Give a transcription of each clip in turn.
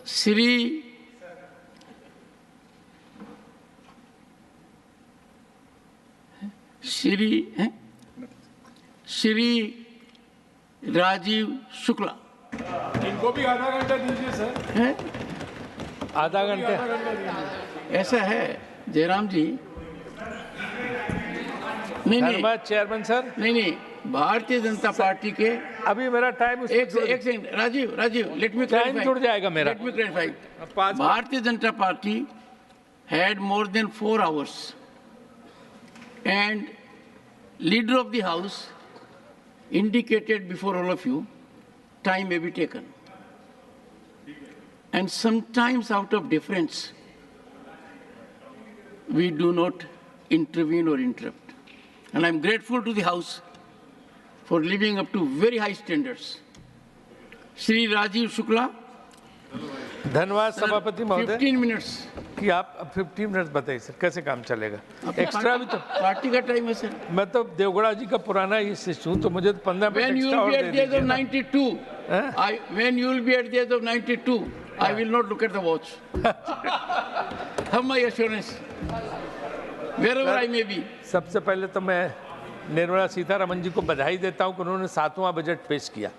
श्री राजीव शुक्ला, इनको भी आधा घंटा दीजिए सर। है आधा घंटे ऐसा है जयराम जी? नहीं धन्यवाद चेयरमैन सर। नहीं, भारतीय जनता पार्टी के अभी मेरा टाइम एक second Rajiv let me time जुड़ जाएगा मेरा। Let me clarify. Bharatiya Janata party had more than 4 hours and leader of the house indicated before all of you time may be taken, and sometimes out of deference we do not intervene or interrupt, and I'm grateful to the house for living up to very high standards. Shri Rajiv Shukla, धन्यवाद सभापति महोदय 15 minutes कि आप 15 minute बताइए sir कैसे काम चलेगा। Extra भी तो पार्टी का टाइम है सर। मैं तो देवगढ़ा जी का पुराना ही शिष्य हूँ, तो मुझे तो 15 minute When you extra will और be they at the age दीजिए of ना। 92, when you will be at the age of 92, I will not look at the watch. Have my assurance, wherever I may be. सबसे पहले तो मैं निर्मला सीतारमण जी को बधाई देता हूँ कि उन्होंने 7वां बजट पेश किया।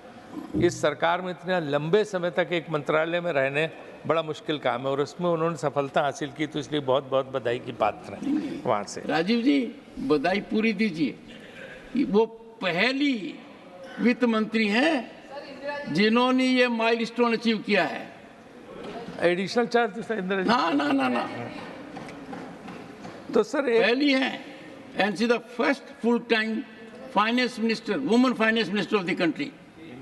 इस सरकार में इतने लंबे समय तक एक मंत्रालय में रहने बड़ा मुश्किल काम है और उसमें उन्होंने सफलता हासिल की, तो इसलिए बहुत बहुत बधाई की पात्र है वहाँ से। राजीव जी बधाई पूरी दीजिए। वो पहली वित्त मंत्री हैं जिन्होंने ये माइलस्टोन अचीव किया है। Additional charge sir Indira ji? ना तो सर पहली हैं, and she is the first full-time finance minister, woman finance minister of the country.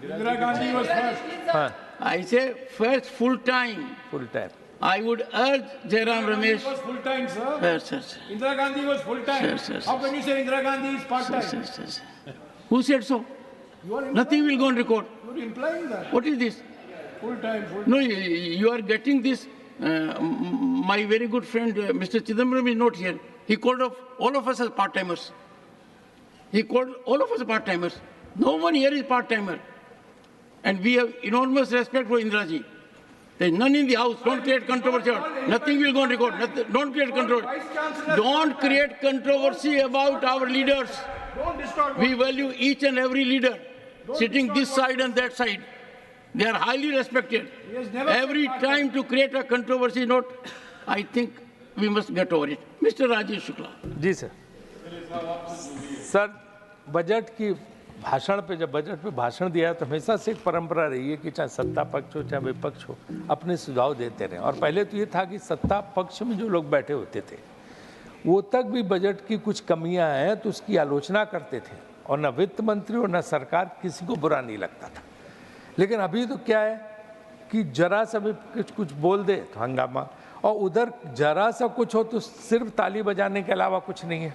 Indira Gandhi was first. हाँ I say first full-time. Full time. I would urge Jairam Ramesh. Was full time, sir. Sir. Indira Gandhi was full time. Sir. How can you say Indira Gandhi is part time? Sir. Who said so? You are Nothing will go on record. You're implying that. What is this? Full time. No, you are getting this. My very good friend, Mr. Chidambaram is not here. He called all of us as part-timers. No one here is part-timer. And we have enormous respect for Indira ji. There is none in the house. Don't create controversy. Nothing will go on record. Don't create controversy. Don't create controversy about our leaders. Don't distort. We value each and every leader sitting this side and that side. They are highly respected. Every time to create a controversy, I think we must get over it. Mr. Rajesh Shukla. जी sir. Sir budget की भाषण पे जब budget पे भाषण दिया तो हमेशा से एक परंपरा रही है कि चाहे सत्ता पक्ष हो चाहे विपक्ष हो अपने सुझाव देते रहे। और पहले तो ये था कि सत्ता पक्ष में जो लोग बैठे होते थे वो तक भी बजट की कुछ कमियां हैं तो उसकी आलोचना करते थे और न वित्त मंत्री और न सरकार किसी को बुरा नहीं लगता था। लेकिन अभी तो क्या है कि जरा सा भी कुछ बोल दे तो हंगामा, और उधर जरा सा कुछ हो तो सिर्फ ताली बजाने के अलावा कुछ नहीं है।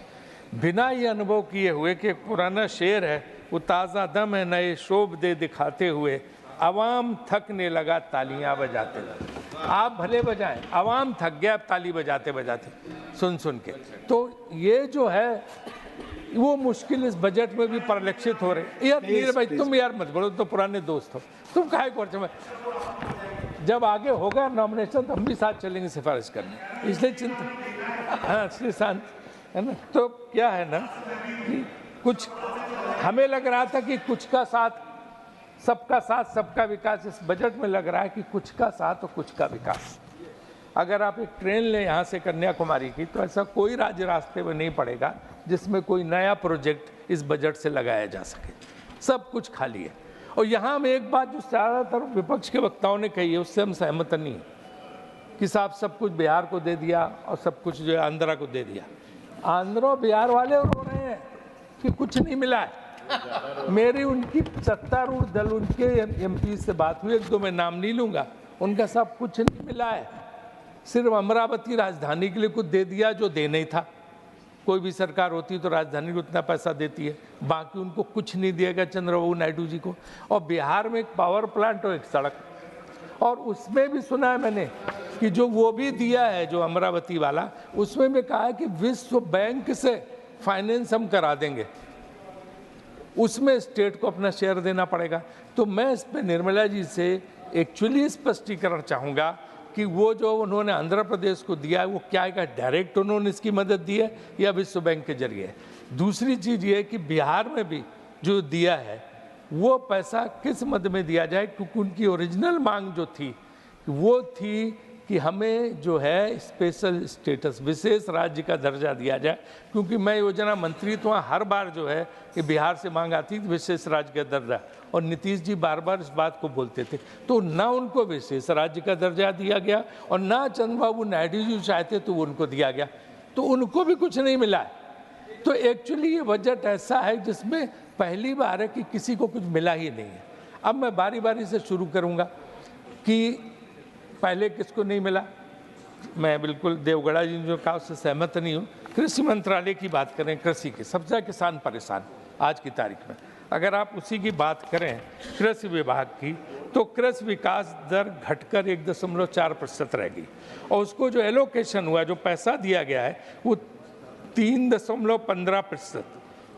बिना ये अनुभव किए हुए कि एक पुराना शेर है, वो ताज़ा दम है नए शोभ दे दिखाते हुए, अवाम थकने लगा तालियां बजाते। आप भले बजाएं, अवाम थक गया ताली बजाते बजाते सुन के। तो ये जो है वो मुश्किल इस बजट में भी परिलक्षित हो रहे। यार नीर भाई तुम यार मत बोलो, तो पुराने दोस्त हो तुम, काहे को जब आगे होगा नॉमिनेशन तो हम भी साथ चलेंगे सिफारिश करने, इसलिए चिंता हाँ श्री शांत है ना। तो क्या है ना कि कुछ हमें लग रहा था कि कुछ का साथ सबका विकास, इस बजट में लग रहा है कि कुछ का साथ और कुछ का विकास। अगर आप एक ट्रेन लें यहाँ से कन्याकुमारी की तो ऐसा कोई राज्य रास्ते में नहीं पड़ेगा जिसमें कोई नया प्रोजेक्ट इस बजट से लगाया जा सके, सब कुछ खाली है। और यहाँ हम एक बात जो ज़्यादातर विपक्ष के वक्ताओं ने कही है उससे हम सहमत नहीं है कि साहब सब कुछ बिहार को दे दिया और सब कुछ जो है आंध्रा को दे दिया। आंध्र बिहार वाले रो रहे हैं कि कुछ नहीं मिला है। मेरी उनकी सत्तारूढ़ दल उनके एमपी से बात हुई, एक दो मैं नाम नहीं लूँगा, उनका सब कुछ नहीं मिला है। सिर्फ अमरावती राजधानी के लिए कुछ दे दिया जो दे नहीं था। कोई भी सरकार होती तो राजधानी को उतना पैसा देती है, बाकी उनको कुछ नहीं दिया गया चंद्रबाबू नायडू जी को। और बिहार में एक पावर प्लांट और एक सड़क, और उसमें भी सुना है मैंने कि जो वो भी दिया है जो अमरावती वाला, उसमें भी कहा है कि विश्व बैंक से फाइनेंस हम करा देंगे, उसमें स्टेट को अपना शेयर देना पड़ेगा। तो मैं इस पर निर्मला जी से एक्चुअली स्पष्टीकरण चाहूँगा कि वो जो उन्होंने आंध्र प्रदेश को दिया है वो क्या है, डायरेक्ट उन्होंने इसकी मदद दी है या विश्व बैंक के जरिए। दूसरी चीज़ ये कि बिहार में भी जो दिया है वो पैसा किस मद में दिया जाए, क्योंकि उनकी ओरिजिनल मांग जो थी वो थी कि हमें जो है स्पेशल स्टेटस, विशेष राज्य का दर्जा दिया जाए, क्योंकि मैं योजना मंत्री तो हर बार जो है कि बिहार से मांग आती थी विशेष राज्य का दर्जा, और नीतीश जी बार बार इस बात को बोलते थे, तो ना उनको विशेष राज्य का दर्जा दिया गया और ना चंद्रबाबू नायडू जी चाहते तो उनको दिया गया, तो उनको भी कुछ नहीं मिला है। तो एक्चुअली ये बजट ऐसा है जिसमें पहली बार है कि किसी को कुछ मिला ही नहीं है। अब मैं बारी बारी से शुरू करूँगा कि पहले किसको नहीं मिला। मैं बिल्कुल देवगढ़ा जी ने जो कहा उससे सहमत नहीं हूँ। कृषि मंत्रालय की बात करें, कृषि की सबसे किसान परेशान आज की तारीख में, अगर आप उसी की बात करें कृषि विभाग की, तो कृषि विकास दर घटकर 1.4% रह गई, और उसको जो एलोकेशन हुआ, जो पैसा दिया गया है वो 3.15%,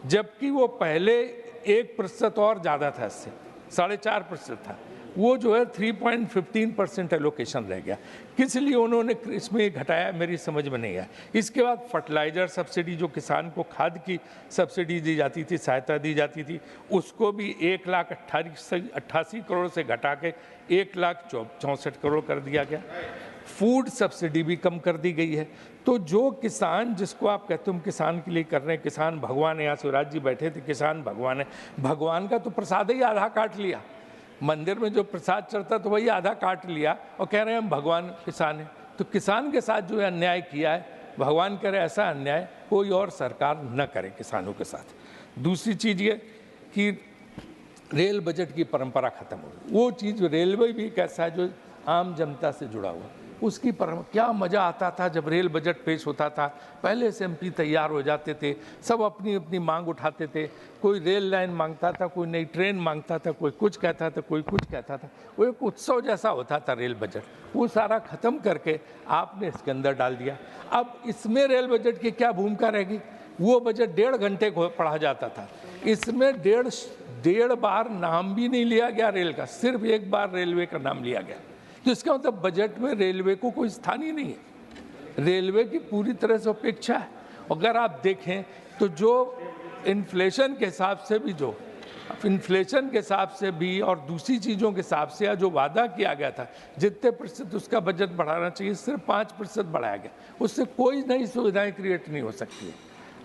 जबकि वो पहले 1% और ज़्यादा था, इससे 4.5% था, वो जो है 3.15% एलोकेशन रह गया। किस लिए उन्होंने इसमें घटाया मेरी समझ में नहीं आया। इसके बाद फर्टिलाइज़र सब्सिडी, जो किसान को खाद की सब्सिडी दी जाती थी, सहायता दी जाती थी, उसको भी 1,88 करोड़ से घटा के 1,64 करोड़ कर दिया गया। फूड सब्सिडी भी कम कर दी गई है। तो जो किसान, जिसको आप कहते हो हम किसान के लिए कर रहे हैं, किसान भगवान है, यहाँ शिवराज जी बैठे थे, किसान भगवान है, भगवान का तो प्रसाद ही आधा काट लिया, मंदिर में जो प्रसाद चढ़ता तो वही आधा काट लिया और कह रहे हैं हम भगवान किसान हैं। तो किसान के साथ जो अन्याय किया है, भगवान करे ऐसा अन्याय कोई और सरकार न करे किसानों के साथ। दूसरी चीज़ ये कि रेल बजट की परंपरा खत्म हो गई। वो चीज़ रेलवे भी एक ऐसा है जो आम जनता से जुड़ा हुआ, उसकी क्या मज़ा आता था जब रेल बजट पेश होता था। पहले से एमपी तैयार हो जाते थे, सब अपनी अपनी मांग उठाते थे, कोई रेल लाइन मांगता था, कोई नई ट्रेन मांगता था, कोई कुछ कहता था, कोई कुछ कहता था। वो एक उत्सव जैसा होता था रेल बजट, वो सारा ख़त्म करके आपने इसके अंदर डाल दिया। अब इसमें रेल बजट की क्या भूमिका रहेगी। वो बजट 1.5 घंटे को पढ़ा जाता था, इसमें डेढ़ बार नाम भी नहीं लिया गया रेल का, सिर्फ एक बार रेलवे का नाम लिया गया। तो इसका मतलब बजट में रेलवे को कोई स्थान ही नहीं है, रेलवे की पूरी तरह से उपेक्षा है। अगर आप देखें तो जो इन्फ्लेशन के हिसाब से भी, जो इन्फ्लेशन के हिसाब से भी और दूसरी चीज़ों के हिसाब से जो वादा किया गया था, जितने प्रतिशत उसका बजट बढ़ाना चाहिए, सिर्फ 5% बढ़ाया गया। उससे कोई नई सुविधाएं क्रिएट नहीं हो सकती है।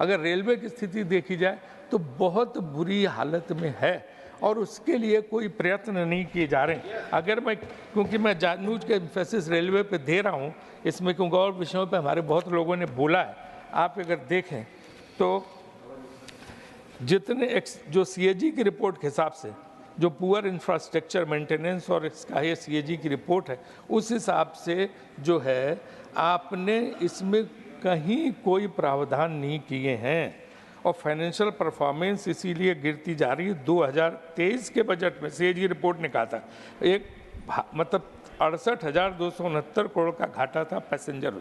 अगर रेलवे की स्थिति देखी जाए तो बहुत बुरी हालत में है और उसके लिए कोई प्रयत्न नहीं किए जा रहे। अगर मैं, क्योंकि मैं जानबूझ के एम्फेसिस रेलवे पे दे रहा हूँ इसमें, क्योंकि और विषयों पे हमारे बहुत लोगों ने बोला है, आप अगर देखें तो जितने जो सीएजी की रिपोर्ट के हिसाब से, जो पुअर इंफ्रास्ट्रक्चर मेंटेनेंस और इसका ये सीएजी की रिपोर्ट है, उस हिसाब से जो है आपने इसमें कहीं कोई प्रावधान नहीं किए हैं और फाइनेंशियल परफॉर्मेंस इसीलिए गिरती जा रही है। 2023 के बजट में सीएजी रिपोर्ट ने कहा था एक मतलब 68,269 करोड़ का घाटा था पैसेंजर,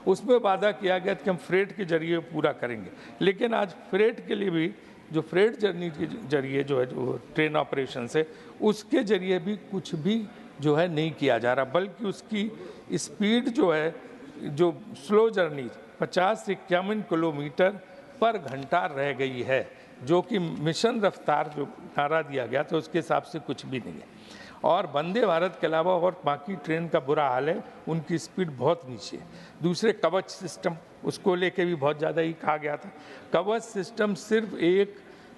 उसमें वादा किया गया कि हम फ्रेट के जरिए पूरा करेंगे, लेकिन आज फ्रेट के लिए भी, जो फ्रेट जर्नी के जरिए जो है, जो ट्रेन ऑपरेशन से, उसके जरिए भी कुछ भी जो है नहीं किया जा रहा, बल्कि उसकी स्पीड जो है, जो स्लो जर्नी 50 से 51 किलोमीटर पर घंटा रह गई है, जो कि मिशन रफ्तार जो नारा दिया गया था उसके हिसाब से कुछ भी नहीं है। और वंदे भारत के अलावा और बाकी ट्रेन का बुरा हाल है, उनकी स्पीड बहुत नीचे है। दूसरे कवच सिस्टम, उसको लेके भी बहुत ज़्यादा ही कहा गया था। कवच सिस्टम सिर्फ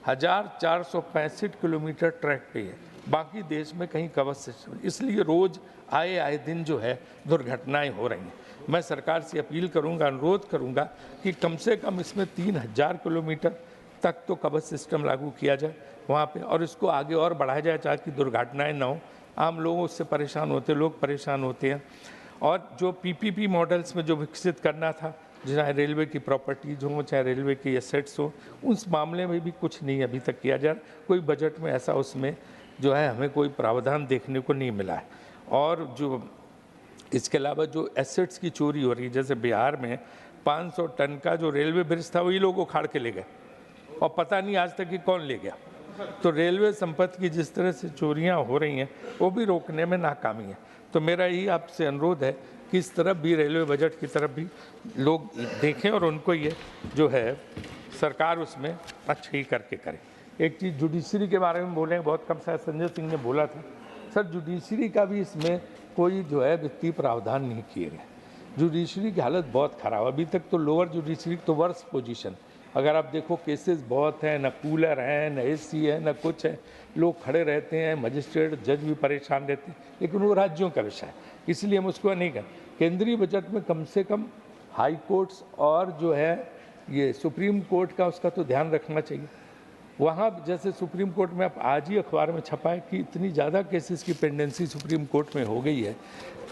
1465 किलोमीटर ट्रैक पे है, बाकी देश में कहीं कवच सिस्टम, इसलिए रोज़ आए दिन जो है दुर्घटनाएं हो रही हैं। मैं सरकार से अपील करूंगा, अनुरोध करूंगा कि कम से कम इसमें 3000 किलोमीटर तक तो कवच सिस्टम लागू किया जाए वहाँ पे, और इसको आगे और बढ़ाया जाए ताकि दुर्घटनाएं ना हो। आम लोगों उससे परेशान होते, लोग परेशान होते हैं। और जो पीपीपी मॉडल्स में जो विकसित करना था, चाहे रेलवे की प्रॉपर्टीज हो, चाहे रेलवे की एसेट्स हो, उस मामले में भी कुछ नहीं अभी तक किया जा रहा। कोई बजट में ऐसा उसमें जो है हमें कोई प्रावधान देखने को नहीं मिला है। और जो इसके अलावा जो एसेट्स की चोरी हो रही है, जैसे बिहार में 500 टन का जो रेलवे ब्रिज था वही लोग उखाड़ के ले गए और पता नहीं आज तक कि कौन ले गया। तो रेलवे संपत्ति की जिस तरह से चोरियां हो रही हैं वो भी रोकने में नाकामी है। तो मेरा यही आपसे अनुरोध है कि इस तरफ भी, रेलवे बजट की तरफ भी लोग देखें और उनको ये जो है सरकार उसमें अच्छा ही करके करे। एक चीज़ जुडिशरी के बारे में बोले, बहुत कम शायद संजय सिंह ने बोला था। सर, जुडिशरी का भी इसमें कोई जो है वित्तीय प्रावधान नहीं किए गए। जुडिशरी की हालत बहुत ख़राब, अभी तक तो लोअर जुडिशरी तो वर्स्ट पोजीशन। अगर आप देखो केसेस बहुत हैं, न कूलर हैं, न एसी है, न कुछ है, लोग खड़े रहते हैं, मजिस्ट्रेट जज भी परेशान रहते हैं, लेकिन वो राज्यों का विषय है, इसलिए हम उसको नहीं करें। केंद्रीय बजट में कम से कम हाई कोर्ट्स और जो है ये सुप्रीम कोर्ट का, उसका तो ध्यान रखना चाहिए। वहाँ जैसे सुप्रीम कोर्ट में, आप आज ही अखबार में छपा है कि इतनी ज़्यादा केसेस की पेंडेंसी सुप्रीम कोर्ट में हो गई है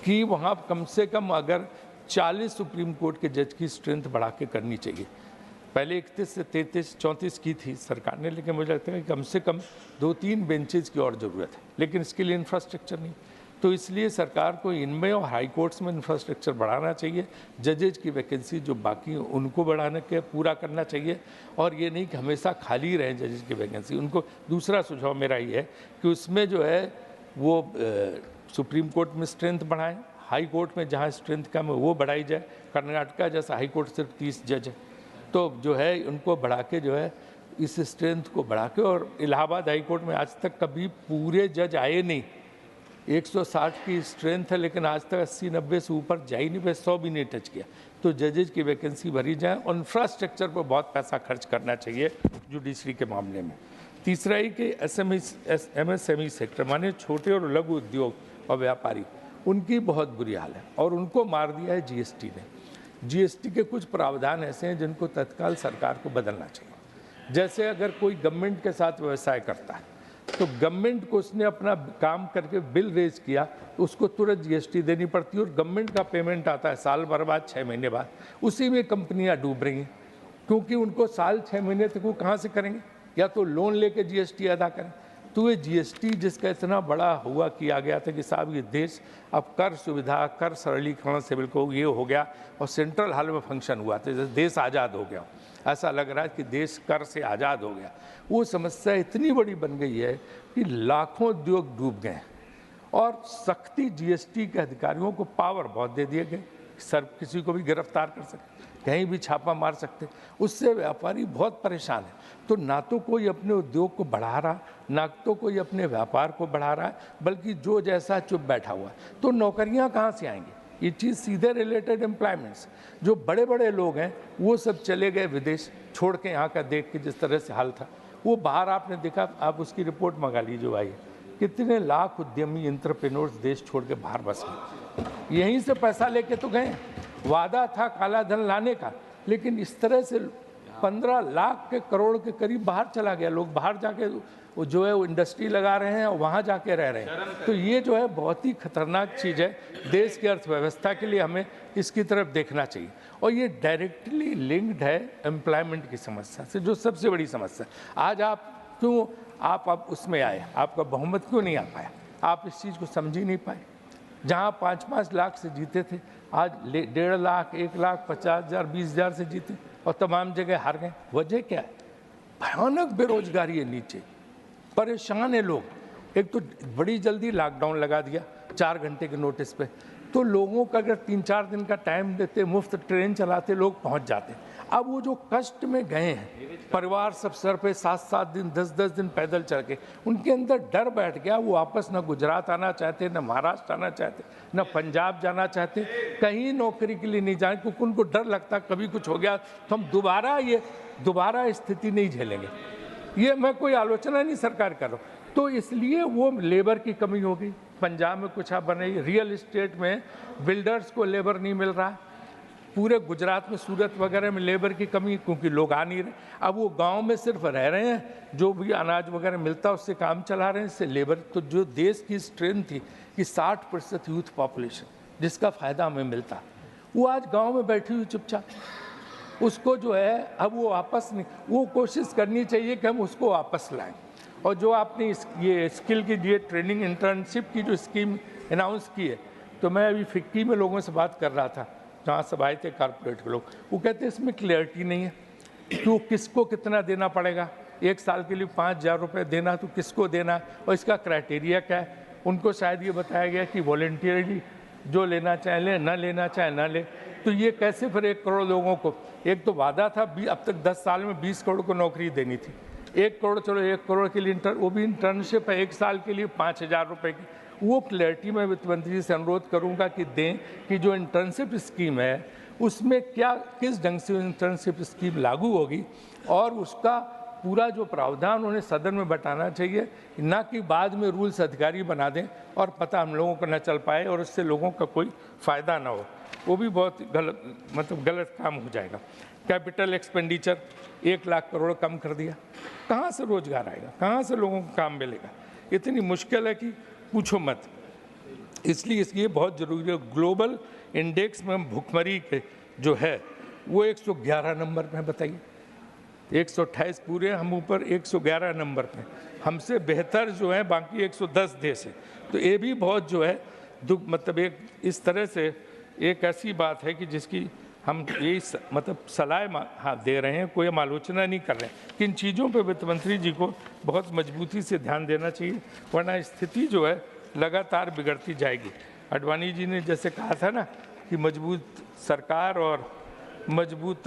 कि वहाँ कम से कम अगर 40 सुप्रीम कोर्ट के जज की स्ट्रेंथ बढ़ा के करनी चाहिए। पहले 31 से 33, 34 की थी सरकार ने, लेकिन मुझे लगता है कि कम से कम 2-3 बेंचेज की और ज़रूरत है, लेकिन इसके लिए इंफ्रास्ट्रक्चर नहीं। तो इसलिए सरकार को इनमें और हाई कोर्ट्स में इंफ्रास्ट्रक्चर बढ़ाना चाहिए। जजेज की वैकेंसी जो बाकी उनको बढ़ाने के पूरा करना चाहिए, और ये नहीं कि हमेशा खाली रहे जजेज की वैकेंसी। उनको दूसरा सुझाव मेरा ये है कि उसमें जो है वो सुप्रीम कोर्ट में स्ट्रेंथ बढ़ाएं, हाई कोर्ट में जहाँ स्ट्रेंथ कम है वो बढ़ाई जाए। कर्नाटका जैसा हाई कोर्ट सिर्फ 30 जज है, तो जो है उनको बढ़ा के जो है इस स्ट्रेंथ को बढ़ा के। और इलाहाबाद हाई कोर्ट में आज तक कभी पूरे जज आए नहीं, 160 की स्ट्रेंथ है, लेकिन आज तक 80-90 से ऊपर जा ही नहीं पाए, 100 भी नहीं टच किया। तो जजेज की वैकेंसी भरी जाए, और इंफ्रास्ट्रक्चर पर बहुत पैसा खर्च करना चाहिए जुडिशरी के मामले में। तीसरा ही कि MSME सेक्टर, माने छोटे और लघु उद्योग और व्यापारी, उनकी बहुत बुरी हाल है, और उनको मार दिया है GST ने। GST के कुछ प्रावधान ऐसे हैं जिनको तत्काल सरकार को बदलना चाहिए। जैसे अगर कोई गवर्नमेंट के साथ व्यवसाय करता है, तो गवर्नमेंट को उसने अपना काम करके बिल रेज किया तो उसको तुरंत GST देनी पड़ती है, और गवर्नमेंट का पेमेंट आता है साल भर बाद, 6 महीने बाद। उसी में कंपनियां डूब रही हैं, क्योंकि उनको साल 6 महीने तक वो कहाँ से करेंगे, या तो लोन लेके GST अदा करें। तो ये GST जिसका इतना बड़ा हुआ किया गया था कि साहब ये देश अब कर सुविधा, कर सरलीकरण से बिल्कुल ये हो गया, और सेंट्रल हॉल में फंक्शन हुआ था, जैसे देश आज़ाद हो गया। ऐसा लग रहा है कि देश कर से आज़ाद हो गया। वो समस्या इतनी बड़ी बन गई है कि लाखों उद्योग डूब गए, और सख्ती GST के अधिकारियों को पावर बहुत दे दिए गए, सर किसी को भी गिरफ्तार कर सकते, कहीं भी छापा मार सकते। उससे व्यापारी बहुत परेशान है। तो ना तो कोई अपने उद्योग को बढ़ा रहा, ना तो कोई अपने व्यापार को बढ़ा रहा है, बल्कि जो जैसा चुप बैठा हुआ है। तो नौकरियां कहाँ से आएंगी? ये चीज़ सीधे रिलेटेड एम्प्लॉयमेंट्स। जो बड़े बड़े लोग हैं वो सब चले गए विदेश, छोड़ के यहाँ का देख के जिस तरह से हाल था। वो बाहर आपने देखा, आप उसकी रिपोर्ट मंगा लीजिए भाई, कितने लाख उद्यमी एंटरप्रेन्योर्स देश छोड़ के बाहर बस गए। यहीं से पैसा लेके तो गए, वादा था काला धन लाने का, लेकिन इस तरह से 15 लाख के करोड़ के करीब बाहर चला गया। लोग बाहर जाके वो जो है वो इंडस्ट्री लगा रहे हैं और वहाँ जाके रह रहे हैं। तो ये जो है बहुत ही खतरनाक चीज़ है देश की अर्थव्यवस्था के लिए। हमें इसकी तरफ देखना चाहिए, और ये डायरेक्टली लिंक्ड है एम्प्लॉयमेंट की समस्या से, जो सबसे बड़ी समस्या। आज आप क्यों आप उसमें आए, आपका बहुमत क्यों नहीं आ पाया? आप इस चीज़ को समझ ही नहीं पाए। जहाँ 5-5 लाख से जीते थे, आज 1.5 लाख, 1 लाख 50,000, 20,000 से जीते, और तमाम जगह हार गए। वजह क्या है? भयानक बेरोजगारी है, नीचे परेशान है लोग। एक तो बड़ी जल्दी लॉकडाउन लगा दिया 4 घंटे के नोटिस पे, तो लोगों का अगर 3-4 दिन का टाइम देते, मुफ्त ट्रेन चलाते, लोग पहुंच जाते। अब वो जो कष्ट में गए हैं, परिवार सब सर पे 7-7 दिन, 10-10 दिन पैदल चल के, उनके अंदर डर बैठ गया। वो वापस न गुजरात आना चाहते, न महाराष्ट्र आना चाहते, न पंजाब जाना चाहते, कहीं नौकरी के लिए नहीं जाए, क्योंकि उनको डर लगता कभी कुछ हो गया तो हम दोबारा स्थिति नहीं झेलेंगे। ये मैं कोई आलोचना नहीं सरकार कर रहा हूँ। तो इसलिए वो लेबर की कमी हो गई। पंजाब में कुछ आप बने, रियल इस्टेट में बिल्डर्स को लेबर नहीं मिल रहा। पूरे गुजरात में, सूरत वगैरह में लेबर की कमी, क्योंकि लोग आ नहीं रहे। अब वो गांव में सिर्फ रह रहे हैं, जो भी अनाज वगैरह मिलता है उससे काम चला रहे हैं, इससे लेबर। तो जो देश की स्ट्रेंथ थी कि 60% यूथ पॉपुलेशन, जिसका फ़ायदा हमें मिलता, वो आज गाँव में बैठी हुई चुपचाप। उसको जो है अब वो वापस नहीं, वो कोशिश करनी चाहिए कि हम उसको वापस लाएं। और जो आपने ये स्किल की ये ट्रेनिंग इंटर्नशिप की जो स्कीम अनाउंस की है, तो मैं अभी फिक्की में लोगों से बात कर रहा था, जहाँ सब आए थे कॉर्पोरेट के लोग, वो कहते हैं इसमें क्लैरिटी नहीं है, तो किसको कितना देना पड़ेगा, 1 साल के लिए 5,000 रुपये देना, तो किसको देना और इसका क्राइटेरिया क्या है? उनको शायद ये बताया गया कि वॉलेंटियरली जो लेना चाहे ले, ना लेना चाहे ना ले। तो ये कैसे फिर 1 करोड़ लोगों को, एक तो वादा था अब तक 10 साल में 20 करोड़ को नौकरी देनी थी, 1 करोड़, चलो 1 करोड़ के लिए वो भी इंटर्नशिप है 1 साल के लिए 5,000 रुपये की। वो क्लैरिटी मैं वित्त मंत्री से अनुरोध करूंगा कि दें कि जो इंटर्नशिप स्कीम है उसमें क्या, किस ढंग से इंटर्नशिप स्कीम लागू होगी और उसका पूरा जो प्रावधान उन्हें सदन में बताना चाहिए, ना कि बाद में रूल्स अधिकारी बना दें और पता हम लोगों को न चल पाए और उससे लोगों का कोई फ़ायदा ना हो। वो भी बहुत गलत काम हो जाएगा। कैपिटल एक्सपेंडिचर 1 लाख करोड़ कम कर दिया, कहाँ से रोजगार आएगा, कहाँ से लोगों को काम मिलेगा? इतनी मुश्किल है कि पूछो मत। इसलिए बहुत ज़रूरी है। ग्लोबल इंडेक्स में भुखमरी के जो है वो 111 नंबर पे, बताइए 128 पूरे, हम ऊपर 111 नंबर पे। हमसे बेहतर जो है बाकी 110 देश है। तो ये भी बहुत जो है दुख, मतलब एक इस तरह से एक ऐसी बात है कि जिसकी हम यही सलाह दे रहे हैं, कोई हम आलोचना नहीं कर रहे हैं। किन चीज़ों पे वित्त मंत्री जी को बहुत मजबूती से ध्यान देना चाहिए, वरना स्थिति जो है लगातार बिगड़ती जाएगी। आडवाणी जी ने जैसे कहा था ना कि मजबूत सरकार और मजबूत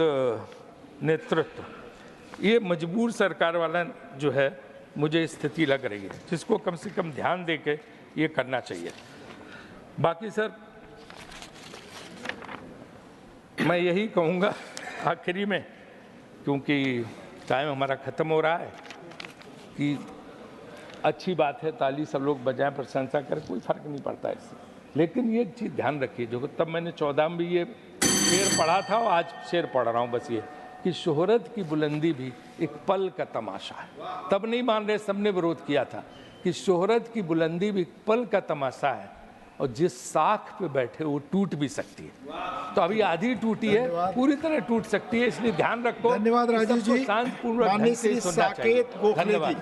नेतृत्व, ये मजबूर सरकार वाला जो है मुझे स्थिति लग रही है, जिसको कम से कम ध्यान दे के ये करना चाहिए। बाकी सर मैं यही कहूँगा आखिरी में, क्योंकि टाइम हमारा ख़त्म हो रहा है, कि अच्छी बात है ताली सब लोग बजाएं, प्रशंसा करें, कोई फ़र्क नहीं पड़ता इससे। लेकिन ये चीज़ ध्यान रखिए, जो तब मैंने 14 में भी ये शेर पढ़ा था और आज शेर पढ़ रहा हूँ, बस ये कि शोहरत की बुलंदी भी एक पल का तमाशा है। तब नहीं मान रहे, सबने विरोध किया था कि शोहरत की बुलंदी भी एक पल का तमाशा है और जिस साख पे बैठे वो टूट भी सकती है। तो अभी आधी टूटी है, पूरी तरह टूट सकती है, इसलिए ध्यान रखो। धन्यवाद राजीव जी। माननीय श्री साकेत गोखले जी,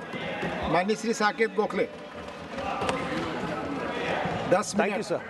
माननीय श्री साकेत गोखले 10 मिनट।